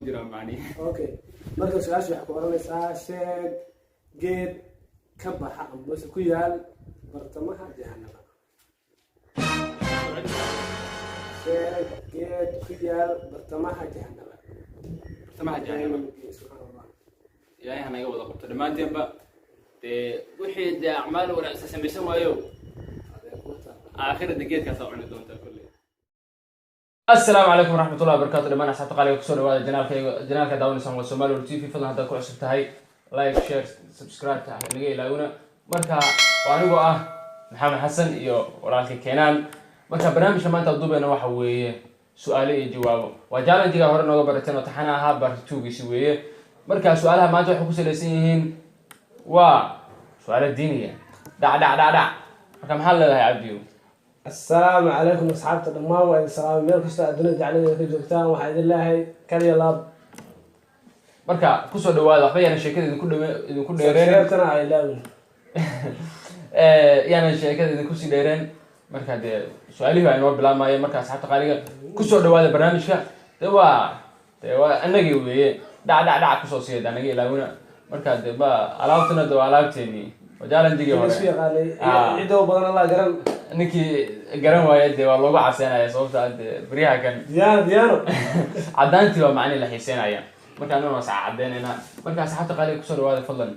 جرام معني اوكي مركز سؤال waxaa ku oranaysaa sheeg geed ka baxa ambos ku yaal bartamaha jahannama sheeg geed ku yaal bartamaha jahannama subhanallah ilaahay hanaga wada qabto dhamaanteedba wixii acmaal wanaagsan samaysan waayo aakhirada geedkaas oo cuni doonta kulli. السلام عليكم ورحمة الله وبركاته. لما أنا حسبت قالي كسر هذا جنالك داون سام والسومالي والتي في فضل هذا كل عشرة هاي لايك شير سبسكرايب نجي لاونا مركا وأنا بقى محمد حسن يو ورانك كينان مركا برنامج لما أنت تضرب أنا وحوي سؤالي جوابه وجعل أنت جاهر نوجا برتين وتحنا برتو بيسويه مركا سؤالها ما جو حكوس لسينهن وسؤال الدينية دع مركا محل هاي عبديو. السلام عليكم أصحاب الدمام والسلام ميل كستا الدنيا جعلنا في جوكتان وحيد الله كلي الله marka ku soo dhawaada waxba yana sheekada idinku dheereen sheekana ay laawin yana sheekada idinku sii dheereen marka de su'aalihi ay noo bilaabmayeen marka asxaabta qaaliga ku soo dhawaada barnaamijka de waa anagii weeye dhac ku soo siiyay anaga ilaawina marka de ba alaabtuna de alaabteeni wajaalanjigi hore isku yaqaanay ciido badan Allah garan ninkii garan waayay de waa loogu caseynaya sababta bariyaha kan diyaano cadaanti waa macni la xiiseynaya marka anoo saacadeenina marka asxaabta qaaliga ku soo dhawaada fadlan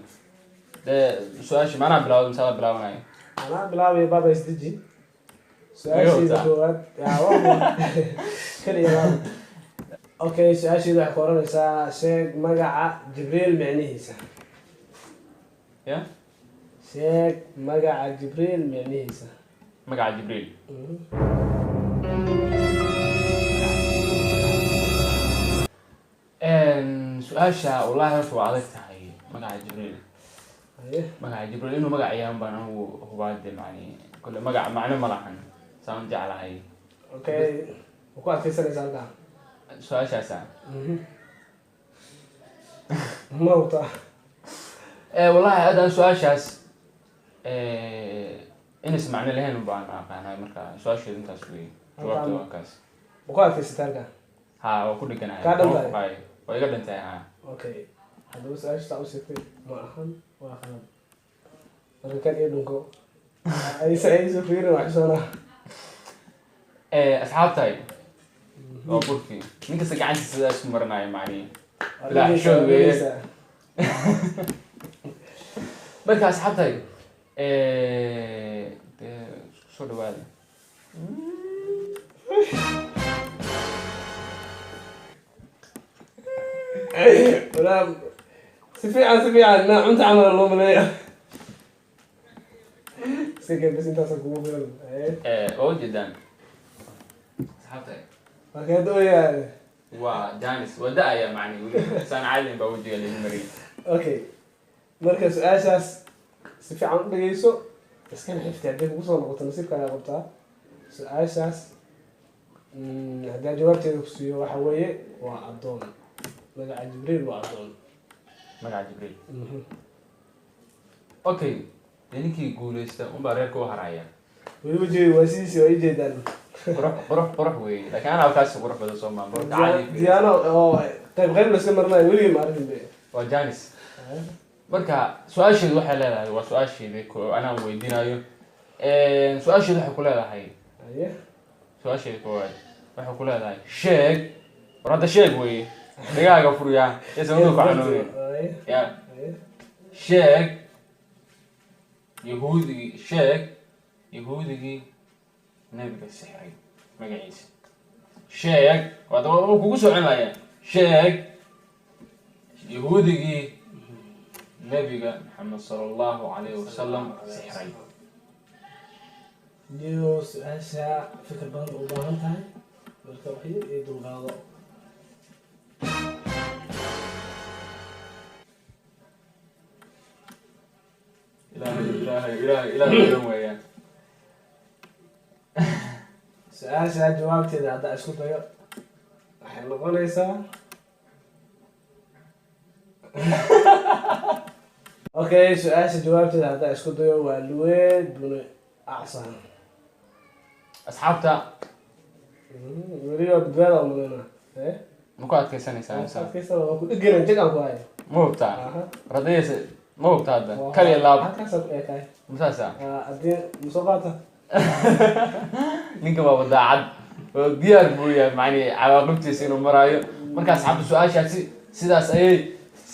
su-aashii maana bilaawday misaada bilaawanayo ana bilaabay baba isdiji su-aashiida koowaad kaliya okay su-aashiida waxay ku oranaysaa sheeg magaca jibriil micnihiisa ya sheeg magaca jibriil micnihiisa magaca jibriil su-aasha wallaahi horta waa adag tahay magaca jibriil inuu magac yaan baan anigu hubaade macni kule magac macno ma lahan saan jeclahay. okay ku adkaysanaysaa halkaa su-aashaasa mawta wallaahi haddaan su-aashaas inas macno lahayn baan aqaanay marka su-aasheedu intaas wey jawaabta waa kaas ku adkaysataa halkaa haa waa ku dheganahay kaa dhantahay waa iga dhintay haa okay haddaba su-aasha u sheegtay ma ahan waa qalad marka kan iyo dhunko aysa fiirin wax soona asxaabtay waa burkii ninkasta gacantiisa sidaa isku maranayo macni bilaa xishood weeye marka asxaabtay soo dhawaada ولا سفيعة لا أنت عمل الله من هي سكين بس أنت سكوب أول جدا صحتك فكده يعني وجانس ودا يا معني سان عالم بوجه للمريض أوكي مركز أساس سفيعة بجيسو بس كان حفتي عندك وصل نقطة نصيب كان قبتها أساس هذا جوابتي نفسي وحويه وعضون magaca jibriil waa adoon magaca jibriil okay ninkii guuleysta unbaa reerka u haraya weliba jeedi waa sidiisii waa ijeedaan qurux weeye laakiin anaa kaasi qurux badan soo maan diyaano oo qayb la iska marinayo weligii ma arkin be waa janis marka su-aasheedu waxay leedahay waa su-aasheedi anaan weydiinayo su-aasheedu waxay ku leedahay su-aasheedi koowaad waxay ku leedahay sheeg war hadda sheeg weeye دقاقة فريا يسمونك عنوني يا شيك يهودي نبي السحري ما قاعيس شيك وهذا هو كوكوسو عناية شيك يهودي نبي محمد صلى الله عليه وسلم سحري ديوس أشياء فكر بند وبانتها بالتوحيد يدو غاضب إلهي وياه سؤال جوابتي إذا عدا أشكو طيب waxay noqonaysaa okay su-aasha jawaabteeda haddaa isku dayo waa luweed buni acsan asxaabta weliba badbaada umaleyna ma ku adkaysanaysaa insa Afkiisa waa ku dhigan jagan ku hay. ma hubtaa Aha. radiyaysa ma hubtaa hadda kaliya laab Halkaas ku eekay. masaasa Adii musuqata. ninka waa wadaacad oo diyaar buu yahay macni cawaaqibtiisa inuu maraayo markaas xabta su-aashaasi sidaas ayay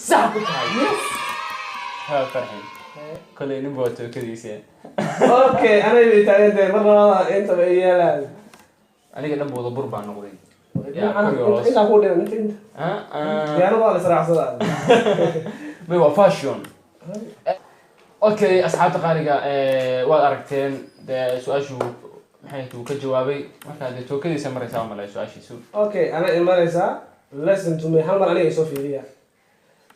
sax ku tahay ها فرحين كل يوم بوتو كذي اوكي انا اللي تعيد مره انت بيا انا قد نبغى ضبر بان نقولين انا انت اقول انت يا انا والله صراحه صراحه بيبقى فاشيون اوكي اصحاب تقاريقا واد aragteen de su'aashu maxay tuu ka jawaabay marka de tookadiisa maraysaa ma la su'aashiisu اوكي انا imanaysaa listen to me hal mar aniga soo fiiriya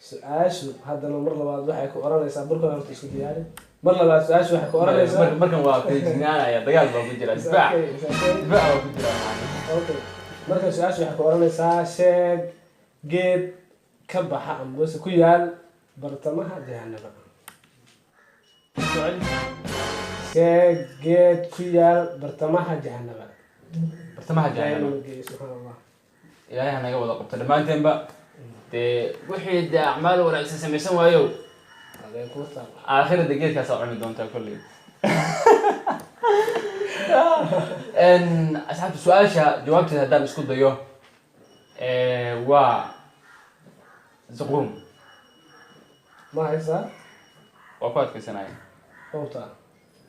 su-aashu haddana mar labaad waxay ku oranaysaa burka horta isku diyaari mar labaad su-aashu waxay ku oranaysaa markan waa feejignaanaya dagaal baa ku jira difaac baa ku jira okay marka su-aashu waxay ku oranaysaa sheeg geed ka baxa ambose ku yaal bartamaha jahanaba sheeg geed ku yaal bartamaha jahanaba bartamaha jahanaba subxaanallah ilaahay hanaga wada qabto dhammaanteenba wixii de acmaal wanaagsan samaysan waayo aakhirada geedkaasaa cuni doontaa kolley asxaabta su-aasha jawaabteeda haddaan isku dayo waa zaquum ma haysaa waa ku adkaysanaya hubtaa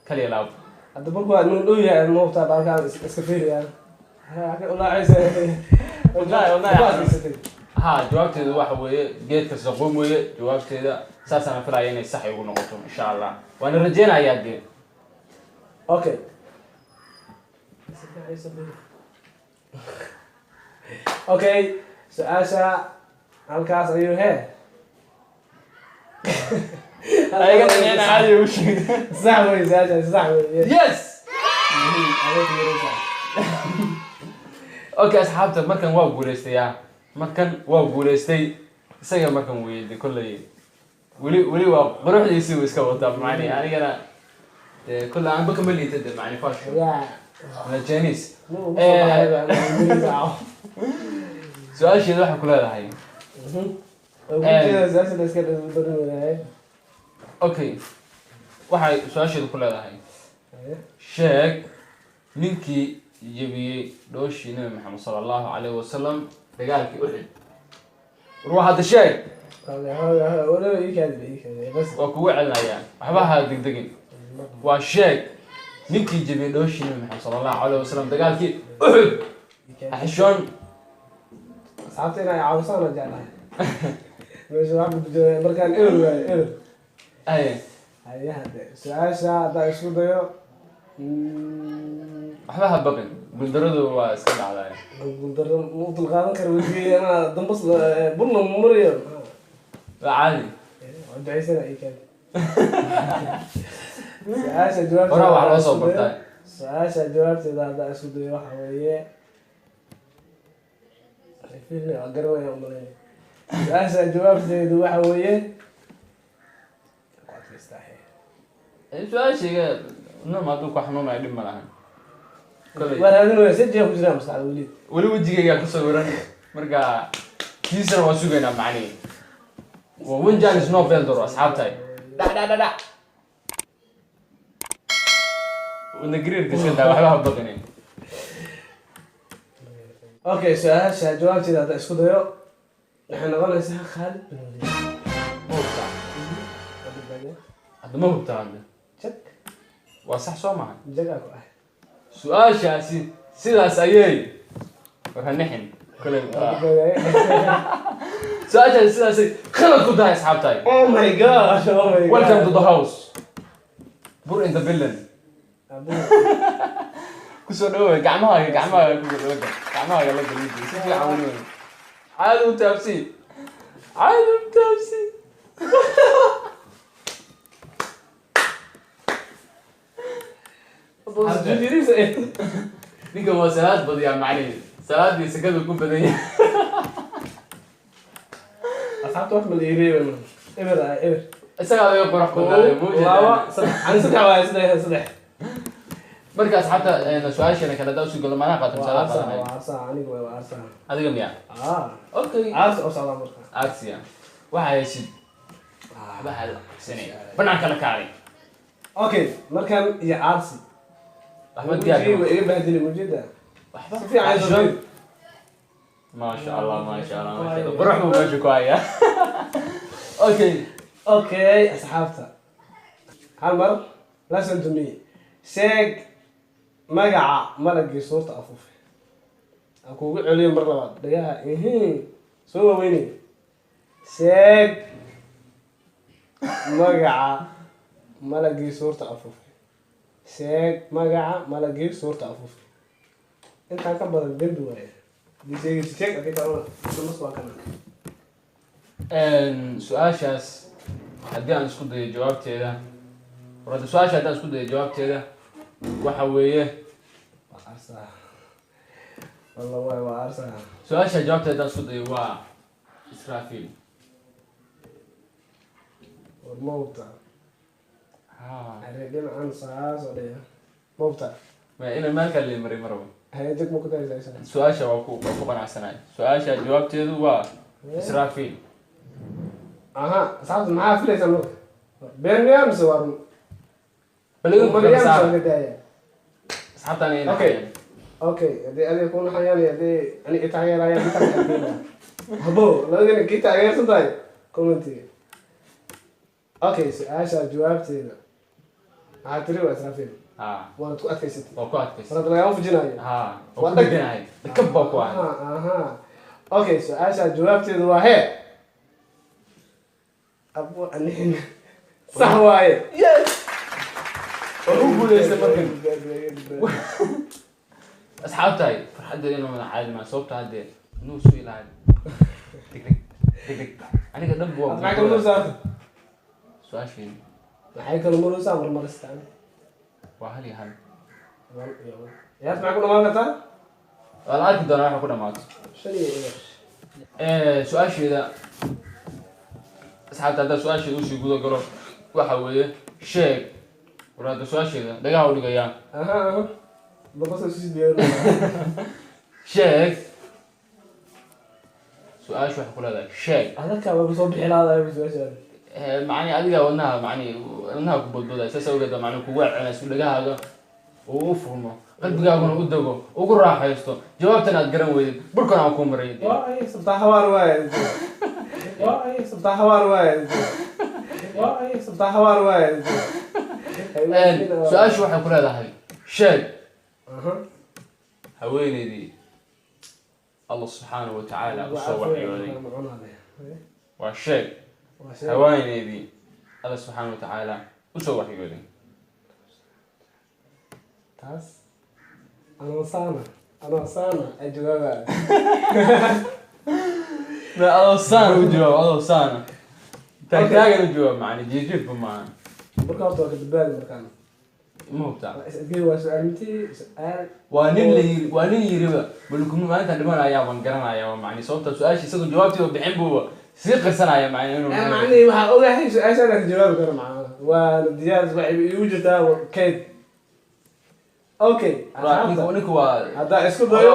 kaliya laab hadda marku waa nin dhow yahay ma hubtaa baalkaan iska fiiriyaan ulaacaysay ها جوابتي واحد ويا جيت كسقوم ويا جوابتي ذا أساسا في رأيي إني صح يقول نقطهم إن شاء الله وأنا رجينا يا دين أوكي أوكي سؤال هالكاس أيوه هي أنا قلت أنا عادي وش زحمة زحمة يس أوكي أصحابتك ما كان واو بوليستيا markan waa guuleystay isaga markan weeyay kullay wali waa quruxdiisi uu iska wataa macni anigana kullay aan baka maliita de macni fashion la Chinese su'aasheedu waxa ku leedahay okay waxay su'aasheedu ku leedahay sheeg ninkii jabiyay dhooshii nabi maxamed sallallahu alayhi wasallam dagaalkii Uhud ruux hada sheeg waa kugu celinayaan waxba ha degdegin waa sheeg ninkii jabiyay dhooshii nabi maxamed sallallahu alayhi wasallam dagaalkii Uhud axshoon asxaabta inay caawsaan jeclahay meesha waxa ku jira markaan eber ay hade su-aasha haddaa isku dayo waxba ha baqin guuldaradu waa iska dhacdaa guuldaro mu dulqaadan karo weligay anaa dambas burna mariyo waa caadi waa ducaysana ay keen su-aasha jawaabteeda horaa wax loo soo bartaa su-aasha jawaabteeda haddaa isku dayo waxa weeye waa garanaya umaleyna su-aasha jawaabteedu waxa weeye su-aashayga nama hadduu ku xanuunayo dhib ma lahan waraadinaya sejiga ku jiraa maskaxda weli weli wejigaygaa ku sawiran marka kiisana waa sugaynaa macnihi waa winjan is no veldor asxaabtahay dhac wadna gariirka iska daa waxba ha baqinin okay su-aasha jawaabteeda hadda isku dayo waxay noqonaysaa Khalid bin Walid ma hubtaa hadda ma hubtaa hadda jag waa sax soo maha jagaa ku ah su-aashaasi sidaas ayay warhanixin kule su-aashaasi sidaasay khalad ku tahay asxaabtahay oh my god welcome to the house bur in the villain kusoo dhawow gacmahaaga ku gudhoga gacmahaaga la galiyo si fiican weli weyn caadi u taabsi ninka waa salaad badiyaa macnihi salaadii sakadu ku badan yahay asxaabta wax mal iireeyo eber isagaa laga qurux badnaaday laba saddex ani saddex waaye saddex marka asxaabta su'aashana kala daw si golo mana qaadan salaad qaadanay وعرسها عنيق وعرسها adiga miya okay عرس أو صلاة مرة aksiya waxa haysid waxa sanay banaanka la kaalay أوكي مركان يا عرسي أحمد وجهي دياب وإيه بهدلي موجودة waxba في عايز أقول ما شاء الله ما شاء الله ما شاء الله بروح وماشي كوايا اوكي أوكي أصحابتها هالمر listen to me sheeg magaca malagii suurta afuufe aan kuugu celiyo mar labaad dhagaha soo waaweynay sheeg magaca malagii suurta afuufe sheeg magaca malagii suurta afuufe intaan ka badan dembi waaye sheeg adii kalena mas waa kana su-aashaas haddii aan isku dayo jawaabteeda warada su-aasha haddaan isku dayo jawaabteeda waxa weeye waa arsaa والله واي وارسها su-aasha jawaabteeda haddaan isku dayo waa Israfil والموتى ha هريدين عن ساعات ولا موتى ma ina meel kale la maray maraba هيديك ممكن تلاقي زي su-aasha waa ku qanacsanahay su-aasha jawaabteedu waa Israfil اها صعب معاه فلوس انا بين يوم صور baliga ku مريم kala صار saar بدايه asxaabtana ina أوكي. اوكي دي ادي يكون حياني دي اني اتعير يا بتاع الحبيبه هبو لو اني كنت عير صداي كومنتي اوكي سؤال جوابتي هاتري واسرافيل ha وانا تو اتكيستي waa ku adkaysa فرد لا يوم في جنايه ha waa ku dheganahay dakab baa ku ahay اها اوكي سؤال جوابتي هو هي ابو انين صح واي waa ku guuleystay markan asxaabtahay farxadda inuu mana caadi maa sababta haddee inuu soo ilaali degdeg degdeg aniga dhanba waa معك المرسى su-aasheeni معك المرسى مرمرستان waa hal iyo hal يا معك ما قطع waa la arki doonaa waxa ku dhamaato شنو su-aasheeda asxaabta haddaa su-aasheeda usii guda galo waxa weeye sheeg war hadda su-aasheeda dhagaha u dhigayaa اها بقص السيس ديالو sheeg su-aasha waxay ku leedahay sheeg هذا كان بصوب حلال بس macni adiga wadnaha macni wadnaha ku bodbodaya saas awgeed baa macni kugu celcelinaysa dhagahaaga uu u furmo qalbigaaguna u dego ugu raaxaysto jawaabtan aad garan weydid burkan aan kuu maray واي سبتها حوار واي واي سبتها حوار واي واي سبتها حوار واي su-aashu waxay ku leedahay sheeg اها haweeneydii allah subxaanahu watacaala usoo waxyooday waa sheeg haweeneydii allah subxaanahu watacaala usoo waxyooday تاس انا صانا اجوابها adoo saana u jawaab adoo saana taagtaagan u jawaab macni jiirjiirba maahan بركات وقت بالي مكان ma hubtaa اسالك سؤالتي سؤال waa nin la yiri waa nin yiriba balkum maanta dhimanayaa waan garanayaa waa macni sababta su-aasha isagoo jawaabtiiba bixin buuba sii qarsanaya macni inuu انا معني waxaa ogahay su-aashaada ka jawaabi karo macnaha waa diyaar waxay igu jirtaa kayd okay ninku waa hadda isku dayo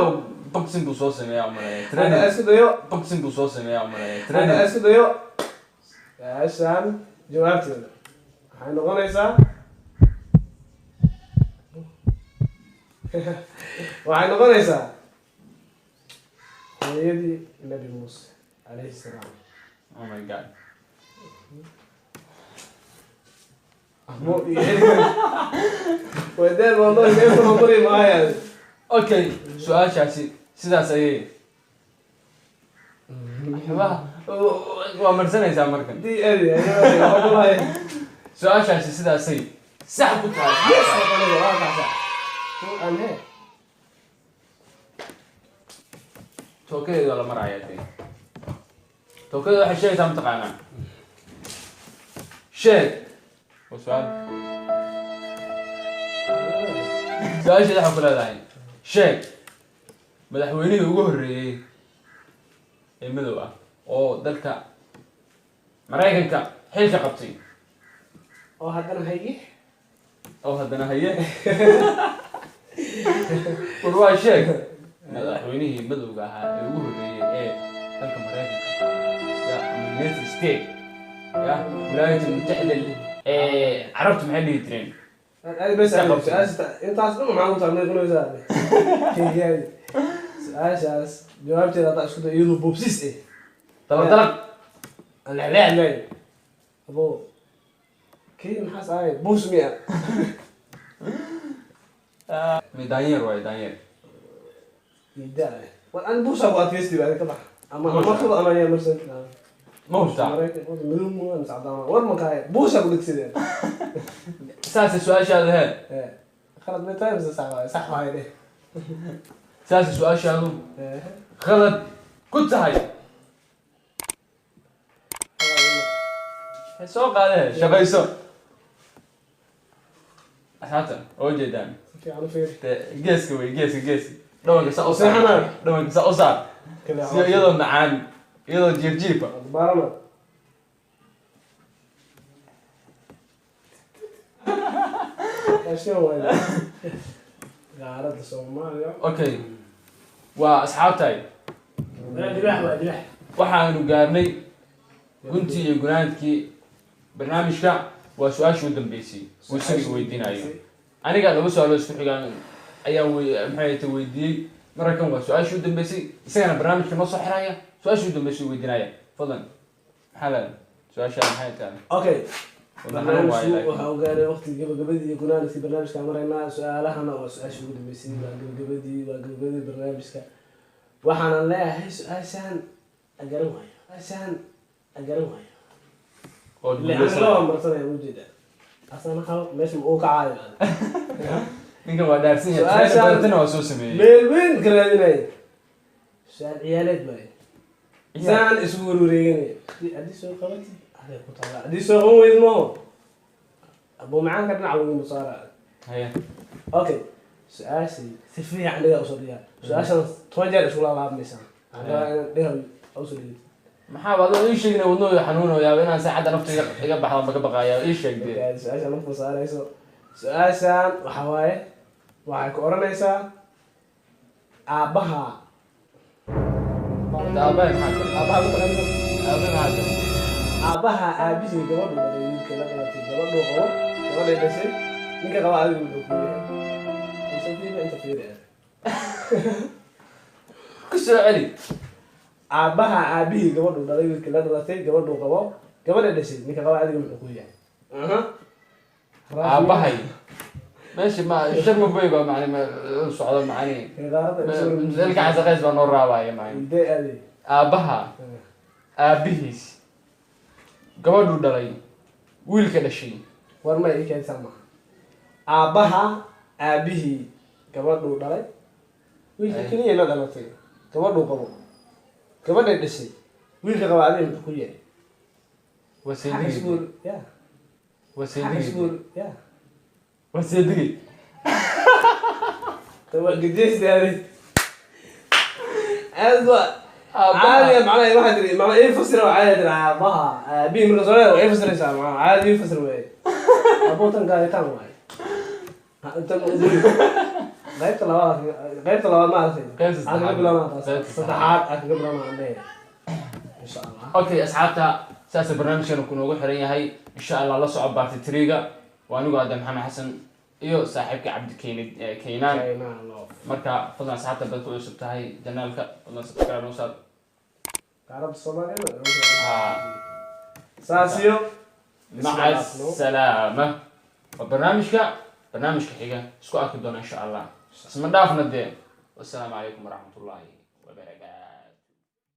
boxing buu soo sameeyaa umalaya hadda training isku dayo boxing buu soo sameeyaa umalaya hadda training isku dayo su-aashaan jawaabteeda waxay noqonaysaa waxay noqonaysaa hooyadii nabi muuse calayhi salaam oh my god ودين والله كيف عمري معايا okay su-aashaasi sidaas ayay waa marsanaysaa markan دي ادي والله su-aashaasi sidaasay sax ku tahay tookadeeda la maraya dee tookadeeda waxay sheegaysaa mataqaanaa sheeg waa su-aal su-aasheeda waxay ku leedahay sheeg madaxweynihii ugu horreeyey ee madow ah oo dalka maraykanka xilka qabtay oo haddana haye oo haddana haye والله شيء مدحوينه مدوغا ها ugu horeeyay ee dalka Mareykanka ya United States ya wilaayada mutaxida ee carabtu maxay dhihi jireen أنا بس أنت أصلا ما عم تعمل كل هذا كي يعني أساس جوابتي لا تأخذ يلو بوبسيس إيه طلب الإعلان أبو كي نحس عاي بوس مية ميدانير واي دانير يدعي وأنا بوس أبغى أتيستي بعد كده أما خذ أنا يا مرسل موسى مليون مو سعدان ور مكاي بوس أقول لك سيدي اساس السؤال هذا خلط من تايمز صح هاي ده اساس السؤال هذا غلط كنت هاي سوق هذا شغيسو حتى وجدان في على فير جيس دوك سأوصل دوك سأوصل يلا معان يلا جيبه بارنا شنو هذا قاعد الصوماليا اوكي واصحابتي دبح waxaanu gaarnay guntii iyo gunaanadkii barnaamijka waa su-aashii u dambeysay uu isaga weydiinayo aniga laba su-aalo isku xigaan ayaan maxay weydiiyey markan waa su-aashii u dambeysay isagana barnaamijka noo soo xiraya su-aashii u dambeysay weydiinaya fadlan maxaa la su-aasha maxay tahay okay waxa uu gaaray waqtigii gabagabadii iyo gunaanadkii barnaamijka maraynaa su-aalahana waa su-aashii ugu dambeysay waa gabagabadii barnaamijka waxaan leeyahay su-aashan agaran waayo oo loo marsanaya ujeeda asana hal meesha uu ka caayo ninka waa dhaarsan yahay taasana waa soo sameeyay meel weyn garaadinay su'aal ciyaaleed bay isaan isku wareeganay hadii soo qabati ku taala hadii soo qaban weydmo abo macaan ka dhinac lagu musaara haya okay su-aashii si fiican dhiga usoo dhigaa su-aashan toban jeer isku laabmaysaa dhiga usoo dhigay maxaa baad ii sheegnay wadnooda xanuunayaa inaan saacada nafta iga baxdo ma ka baqayaa ii sheegtay su-aashan markuu saarayso su-aashan waxa waaye waxay ku oranaysaa aabbaha aabbaha aabihii gabadhu dhalay wiilka la dhalatay gabadhuu qabo gabadhay dhashay ninka qaba adigu wuxuu ku yahay inta fiiri ku soo celi aabbaha aabihii gabadhu dhalay wiilka la dhalatay gabadhuu qabo gabadhay dhashay ninka qaba adigu wuxuu ku yahay aabbahay ماشي ما شرم بيبا معني ما صعود معني ذلك عزقاز بنور رابع يا معني أبها أبيهس قبل دلائي ويل كذا شيء ورما يك يسمع أبها أبيه قبل دلائي ويل كني يلا دلائي قبل دلائي ويل كذا بعدين تقولي وسيدي يا وسيدي يا وسيدي طب قديش يعني أزوا عادي معناه ما أدري معناه إيه فسر عادي أبها بيه من الصغير وإيه فسر إنسان عادي يفسر وين أبوه تنقل كم واي أنت مقول غير طلبات ما أعرف أنا قبل ما فتحات أنا قبل ما عندي إن شاء الله أوكي أصحابتا ساس البرنامج كانوا كونوا حرين هاي إن شاء الله صعب بعد الطريقة وأنا قاعد محمد حسن iyo saaxiibka Cabdi Keenan marka fadlan saxaabta bad ku cusub tahay janaalka fadlan subscribe noo saar qarab Soomaaliyeed saasiyo maca salaama barnaamijka xiga isku arki doona insha Allah isma dhaafna dee wassalaamu calaykum waraxmatullaahi wabarakaatuh